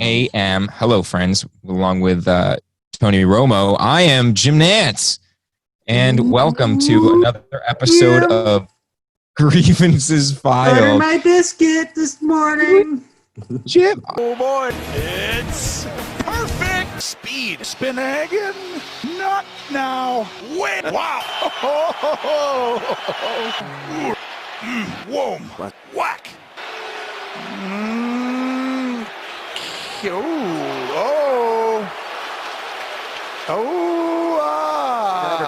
AM. Hello, friends, along with Tony Romo. I am Jim Nance, and welcome to another episode of Grievances Butter Filed. my biscuit this morning. Jim, Oh boy, it's perfect speed. Spinagon, not now. Wait, wow. Whoa, whack. Never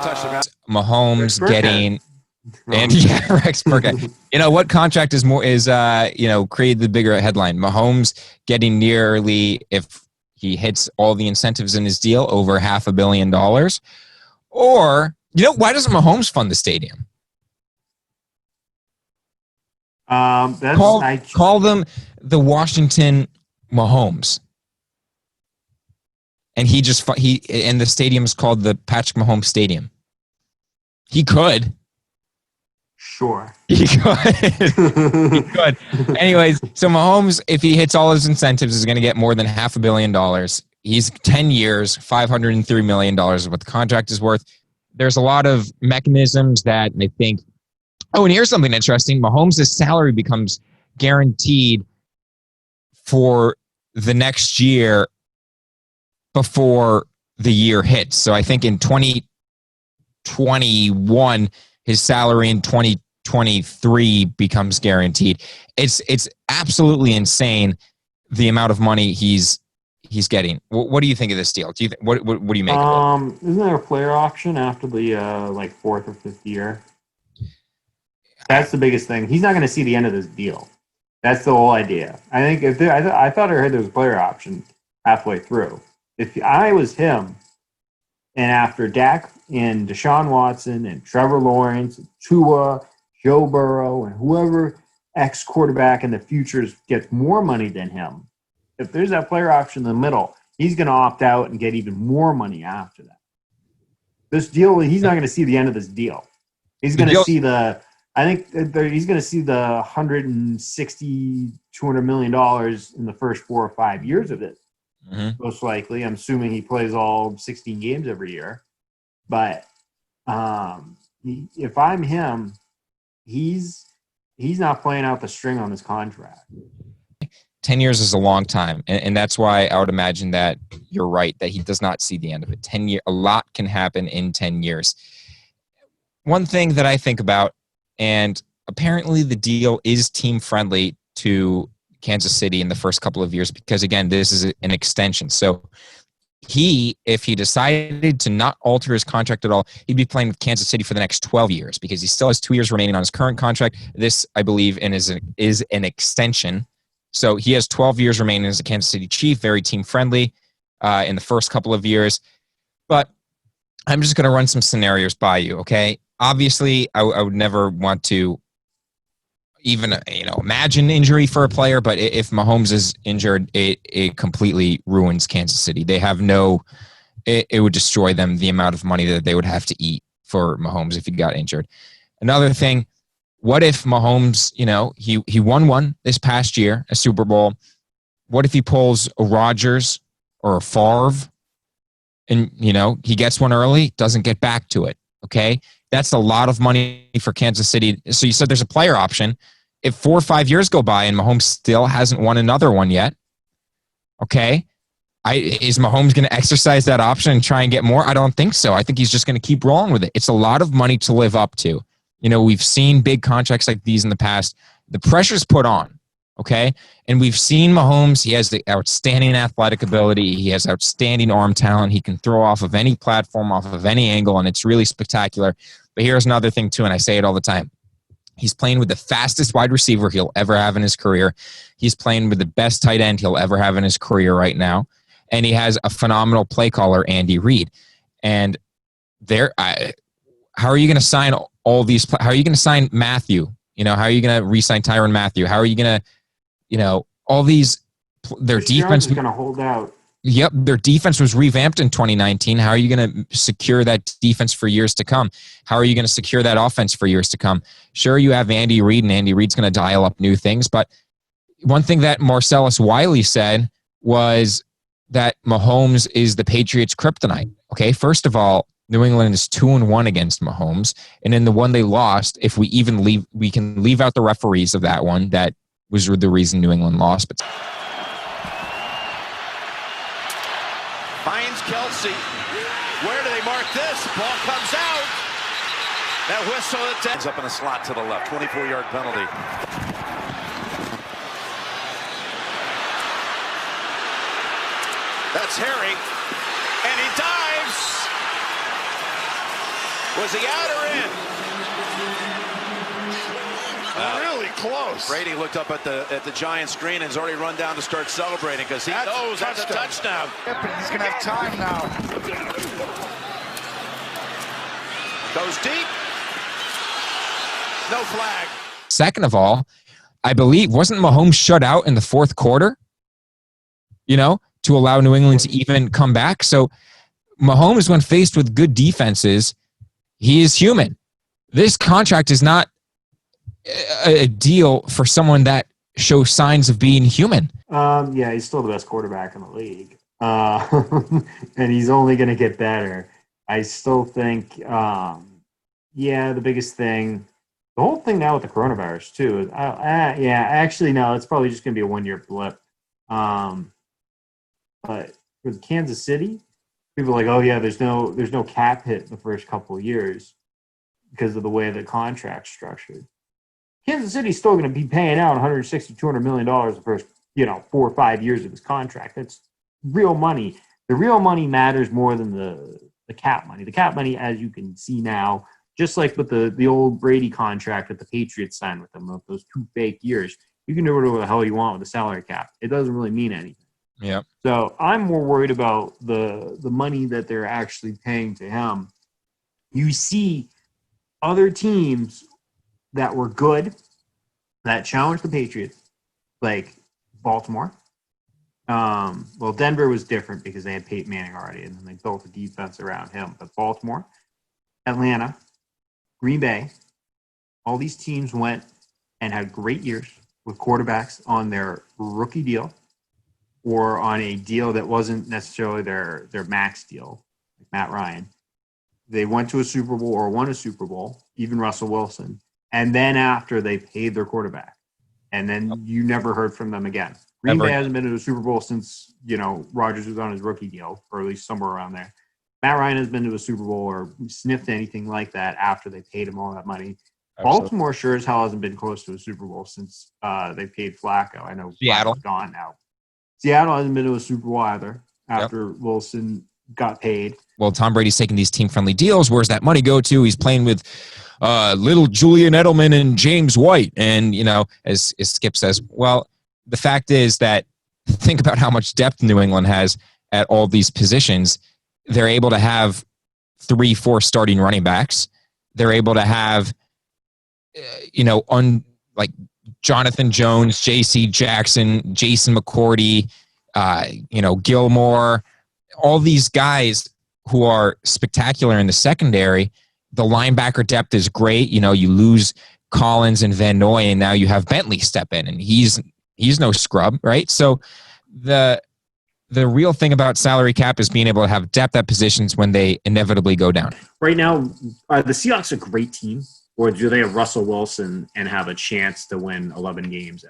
touched him. Mahomes Rex getting and Rex Burkhead. You know what contract is created the bigger headline? Mahomes getting nearly, if he hits all the incentives in his deal, over $500 million. Or why doesn't Mahomes fund the stadium? Call them the Washington Mahomes, and and the stadium is called the Patrick Mahomes Stadium. He could. Sure. He could. He could. Anyways, so Mahomes, if he hits all his incentives, is going to get more than $500 million. He's 10 years, $503 million is what the contract is worth. There's a lot of mechanisms that I think. Oh, and here's something interesting. Mahomes' salary becomes guaranteed for the next year before the year hits. So I think in 2021, his salary in 2023 becomes guaranteed. It's absolutely insane the amount of money he's getting. What do you think of this deal? Do you what do you make of it? Isn't there a player option after the fourth or fifth year? That's the biggest thing. He's not going to see the end of this deal. That's the whole idea. I think I thought I heard there was a player option halfway through. If I was him, and after Dak and Deshaun Watson and Trevor Lawrence, and Tua, Joe Burrow, and whoever ex-quarterback in the future gets more money than him, if there's that player option in the middle, he's going to opt out and get even more money after that. This deal, he's not going to see the end of this deal. He's going to see he's going to see the $160, $200 million in the first 4 or 5 years of it. Mm-hmm. Most likely. I'm assuming he plays all 16 games every year. But if I'm him, he's not playing out the string on this contract. 10 years is a long time. And that's why I would imagine that you're right, that he does not see the end of it. 10 years, a lot can happen in 10 years. One thing that I think about, and apparently the deal is team friendly to Kansas City in the first couple of years because, again, this is an extension. So if he decided to not alter his contract at all, he'd be playing with Kansas City for the next 12 years because he still has 2 years remaining on his current contract. This, I believe, is an extension. So he has 12 years remaining as a Kansas City Chief, very team friendly in the first couple of years. But I'm just going to run some scenarios by you, okay? Obviously, I would never want to even imagine injury for a player, but if Mahomes is injured, it completely ruins Kansas City. They have it would destroy them, the amount of money that they would have to eat for Mahomes if he got injured. Another thing, what if Mahomes, he won one this past year, a Super Bowl. What if he pulls a Rodgers or a Favre and, he gets one early, doesn't get back to it, okay? That's a lot of money for Kansas City. So you said there's a player option. If 4 or 5 years go by and Mahomes still hasn't won another one yet, okay, is Mahomes going to exercise that option and try and get more? I don't think so. I think he's just going to keep rolling with it. It's a lot of money to live up to. We've seen big contracts like these in the past. The pressure's put on, okay? And we've seen Mahomes. He has the outstanding athletic ability. He has outstanding arm talent. He can throw off of any platform, off of any angle, and it's really spectacular. But here's another thing, too, and I say it all the time. He's playing with the fastest wide receiver he'll ever have in his career. He's playing with the best tight end he'll ever have in his career right now. And he has a phenomenal play caller, Andy Reid. And how are you going to sign all these? How are you going to sign Matthew? How are you going to re-sign Tyrann Mathieu? How are you going to, all these, their defense is going to hold out. Yep, their defense was revamped in 2019. How are you going to secure that defense for years to come? How are you going to secure that offense for years to come? Sure, you have Andy Reid, and Andy Reid's going to dial up new things. But one thing that Marcellus Wiley said was that Mahomes is the Patriots' kryptonite. Okay, first of all, New England is 2-1 against Mahomes, and in the one they lost, if we can leave out the referees of that one. That was the reason New England lost. But Finds Kelsey. Where do they mark this? Ball comes out. That whistle ends up in a slot to the left. 24-yard penalty. That's Harry. And he dives. Was he out or in? Really close. Brady looked up at the giant screen and has already run down to start celebrating because he knows that's a touchdown. He's going to have time now. Goes deep. No flag. second of all, I believe, wasn't Mahomes shut out in the fourth quarter? To allow New England to even come back. So Mahomes, when faced with good defenses, he is human. This contract is not a deal for someone that shows signs of being human. Yeah, he's still the best quarterback in the league. And he's only going to get better. I still think, the biggest thing, the whole thing now with the coronavirus too. No, it's probably just going to be a one-year blip. But for Kansas City, people are like, oh yeah, there's no cap hit in the first couple of years because of the way the contract's structured. Kansas City's still going to be paying out $160, $200 million the first, 4 or 5 years of his contract. That's real money. The real money matters more than the cap money. The cap money, as you can see now, just like with the old Brady contract that the Patriots signed with them, those 2 fake years, you can do whatever the hell you want with the salary cap. It doesn't really mean anything. Yeah. So I'm more worried about the money that they're actually paying to him. You see other teams that were good, that challenged the Patriots, like Baltimore. Denver was different because they had Peyton Manning already, and then they built a defense around him. But Baltimore, Atlanta, Green Bay, all these teams went and had great years with quarterbacks on their rookie deal or on a deal that wasn't necessarily their max deal, like Matt Ryan. They went to a Super Bowl or won a Super Bowl, even Russell Wilson. And then after they paid their quarterback. And then you never heard from them again. Green Bay hasn't been to a Super Bowl since, Rodgers was on his rookie deal, or at least somewhere around there. Matt Ryan has been to a Super Bowl or sniffed anything like that after they paid him all that money. Absolutely. Baltimore sure as hell hasn't been close to a Super Bowl since they paid Flacco. I know Seattle Flacco's gone now. Seattle hasn't been to a Super Bowl either after Wilson got paid. Well, Tom Brady's taking these team-friendly deals. Where's that money go to? He's playing with little Julian Edelman and James White. And, as Skip says, well, the fact is that think about how much depth New England has at all these positions. They're able to have 3-4 starting running backs. They're able to have, Jonathan Jones, J.C. Jackson, Jason McCourty, Gilmore, all these guys who are spectacular in the secondary. The linebacker depth is great. You lose Collins and Van Noy, and now you have Bentley step in, and he's no scrub, right? So the real thing about salary cap is being able to have depth at positions when they inevitably go down. Right now, are the Seahawks a great team, or do they have Russell Wilson and have a chance to win 11 games?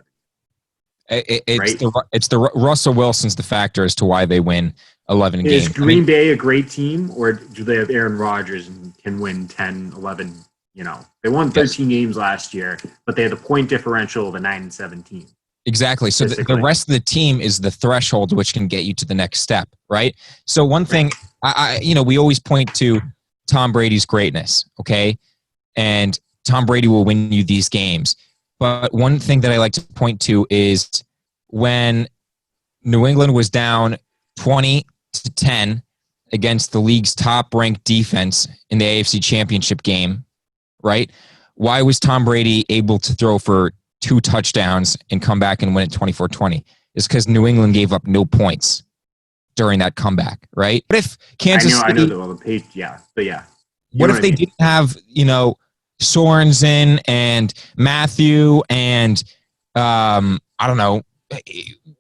It's the Russell Wilson's the factor as to why they win 11 games. Is Green Bay a great team, or do they have Aaron Rodgers and can win 10, 11? They won 13 games last year, but they had a point differential of a 9-17. Exactly. So the rest of the team is the threshold which can get you to the next step, right? So one thing, we always point to Tom Brady's greatness, okay? And Tom Brady will win you these games. But one thing that I like to point to is when New England was down 20-10 against the league's top-ranked defense in the AFC Championship game, right? Why was Tom Brady able to throw for 2 touchdowns and come back and win it 24-20? It's because New England gave up no points during that comeback, right? But if Kansas City... I know that. What if they didn't have, Sorensen and Matthew and,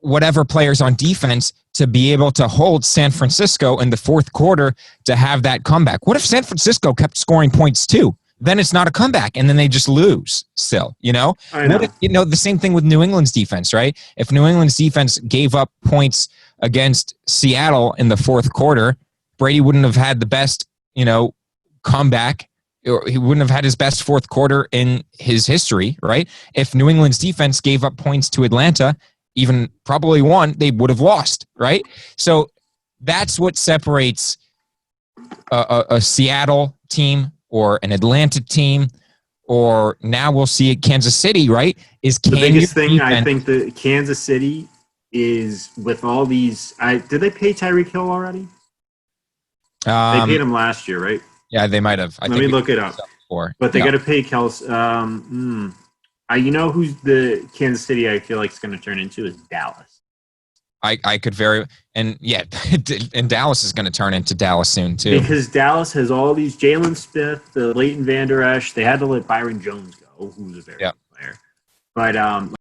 whatever players on defense to be able to hold San Francisco in the fourth quarter to have that comeback. What if San Francisco kept scoring points too? Then it's not a comeback, and then they just lose still, I know. What if, the same thing with New England's defense, right? If New England's defense gave up points against Seattle in the fourth quarter, Brady wouldn't have had the best, comeback, or he wouldn't have had his best fourth quarter in his history, right? If New England's defense gave up points to Atlanta, even probably won, they would have lost, right? So that's what separates a Seattle team or an Atlanta team, or now we'll see it Kansas City, right? Is the biggest thing I think that Kansas City is with all these. Did they pay Tyreek Hill already? They paid him last year, right? Yeah, they might have. Let me look it up. But they got to pay Kels. You know who's the Kansas City I feel like it's going to turn into is Dallas. I could and Dallas is going to turn into Dallas soon too. Because Dallas has all these Jalen Smith, the Leighton Vander Esch. They had to let Byron Jones go, who's a very good player. But